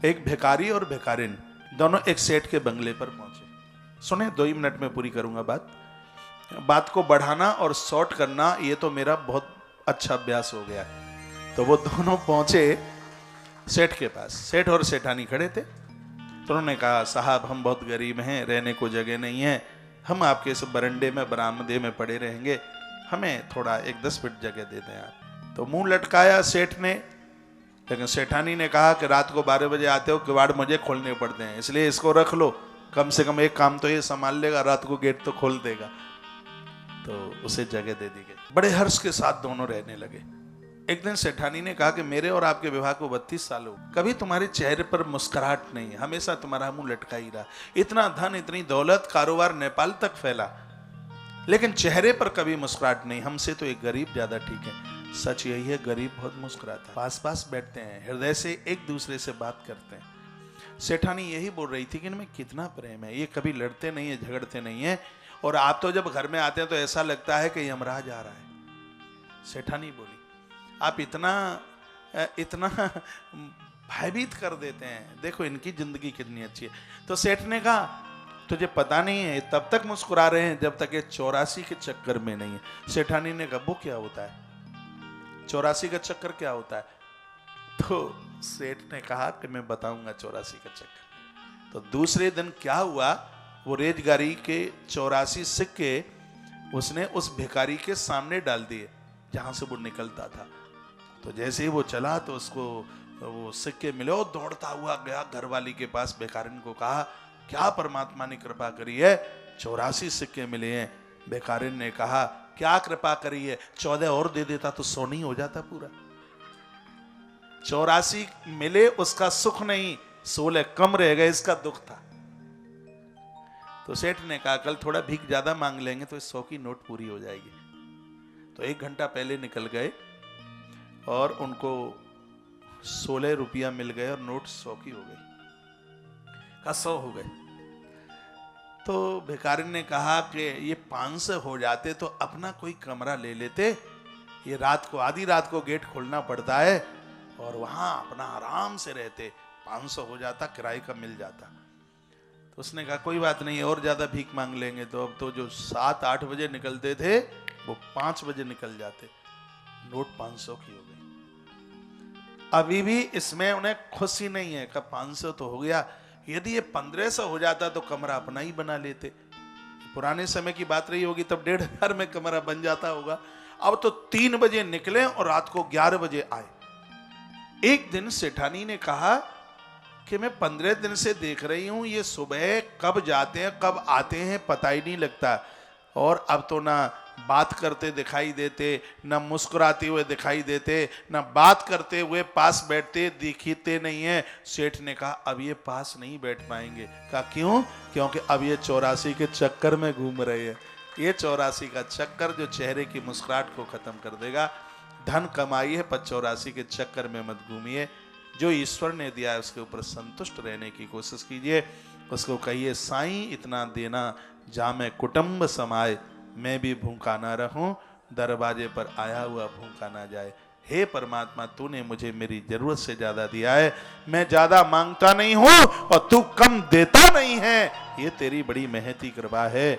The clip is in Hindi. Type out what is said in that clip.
एक भिखारी और भिखारिन दोनों एक सेठ के बंगले पर पहुंचे। सुने, 2 ही मिनट में पूरी करूंगा बात को बढ़ाना और शॉर्ट करना ये तो मेरा बहुत अच्छा अभ्यास हो गया है। तो वो दोनों पहुंचे सेठ के पास। सेठ और सेठानी खड़े थे। तो उन्होंने कहा, साहब हम बहुत गरीब हैं, रहने को जगह नहीं है, हम आपके इस बरंडे में बरामदे में पड़े रहेंगे, हमें थोड़ा 1-10 फीट जगह दे दें आप। तो मुंह लटकाया सेठ ने, लेकिन सेठानी ने कहा कि रात को 12 बजे आते हो, किवाड़ मुझे खोलने पड़ते हैं, इसलिए इसको रख लो, कम से कम एक काम तो ये संभाल लेगा, रात को गेट तो खोल देगा। तो उसे जगह दे दी गई। बड़े हर्ष के साथ दोनों रहने लगे। एक दिन सेठानी ने कहा कि मेरे और आपके विवाह को 32 साल हो, कभी तुम्हारे चेहरे पर मुस्कुराहट नहीं है, हमेशा तुम्हारा मुंह लटका ही रहा, इतना धन, इतनी दौलत, कारोबार नेपाल तक फैला, लेकिन चेहरे पर कभी मुस्कुराहट नहीं। हमसे तो एक गरीब ज्यादा ठीक है। सच यही है, गरीब बहुत मुस्कुराता है, पास पास बैठते हैं, हृदय से एक दूसरे से बात करते हैं। सेठानी यही बोल रही थी कि इनमें कितना प्रेम है, ये कभी लड़ते नहीं है, झगड़ते नहीं है, और आप तो जब घर में आते हैं तो ऐसा लगता है कि यमराज आ रहा है। सेठानी बोली, आप इतना भयभीत कर देते हैं, देखो इनकी जिंदगी कितनी अच्छी है। तो सेठ ने कहा, तुझे पता नहीं है, तब तक मुस्कुरा रहे हैं जब तक ये 84 के चक्कर में नहीं है। सेठानी ने कहा, वो क्या होता है, 84 का चक्कर क्या होता है? तो सेठ ने कहा कि मैं बताऊंगा 84 का चक्कर। तो दूसरे दिन क्या हुआ, वो रेजगारी के 84 सिक्के उसने उस भिखारी के सामने डाल दिए जहां से वो निकलता था। तो जैसे ही वो चला तो उसको वो सिक्के मिले, और दौड़ता हुआ गया घरवाली के पास, भिखारिन को कहा, क्या परमात्मा ने कृपा करी है, 84 सिक्के मिले हैं। भिखारिन ने कहा, क्या कृपा करी है, 14 और दे देता तो सोनी हो जाता पूरा। 84 मिले उसका सुख नहीं, 16 कम रह गए इसका दुख था। तो सेठ ने कहा, कल थोड़ा भीख ज्यादा मांग लेंगे तो 100 की नोट पूरी हो जाएगी। तो 1 घंटा पहले निकल गए और उनको 16 रुपया मिल गए और नोट 100 की हो गई। का 100 हो गए। तो भिखारी ने कहा कि ये 500 हो जाते तो अपना कोई कमरा ले लेते, ये रात को, आधी रात को गेट खोलना पड़ता है, और वहां अपना आराम से रहते, 500 हो जाता, किराए का मिल जाता। तो उसने कहा, कोई बात नहीं, और ज्यादा भीख मांग लेंगे। तो अब तो जो 7-8 बजे निकलते थे वो 5 बजे निकल जाते। नोट 500 की हो गई। अभी भी इसमें उन्हें खुशी नहीं है कि 500 तो हो गया, यदि ये 1500 हो जाता तो कमरा अपना ही बना लेते। पुराने समय की बात रही होगी, तब 1500 में कमरा बन जाता होगा। अब तो 3 बजे निकले और रात को 11 बजे आए। एक दिन सेठानी ने कहा कि मैं 15 दिन से देख रही हूं, ये सुबह कब जाते हैं कब आते हैं पता ही नहीं लगता, और अब तो ना बात करते दिखाई देते, ना मुस्कुराते हुए दिखाई देते, ना बात करते हुए पास बैठते दिखते नहीं है। सेठ ने कहा, अब ये पास नहीं बैठ पाएंगे। कहा क्यों? क्योंकि अब ये 84 के चक्कर में घूम रहे हैं। ये 84 का चक्कर जो चेहरे की मुस्कुराहट को खत्म कर देगा। धन कमाई है पर 84 के चक्कर में मत घूमिए। जो ईश्वर ने दिया है उसके ऊपर संतुष्ट रहने की कोशिश कीजिए। उसको कहिए, साईं इतना देना जा मैं कुटुंब समाए, मैं भी भूखा ना रहूं, दरवाजे पर आया हुआ भूखा ना जाए। हे परमात्मा, तूने मुझे मेरी जरूरत से ज्यादा दिया है, मैं ज्यादा मांगता नहीं हूं और तू कम देता नहीं है, ये तेरी बड़ी महती कृपा है।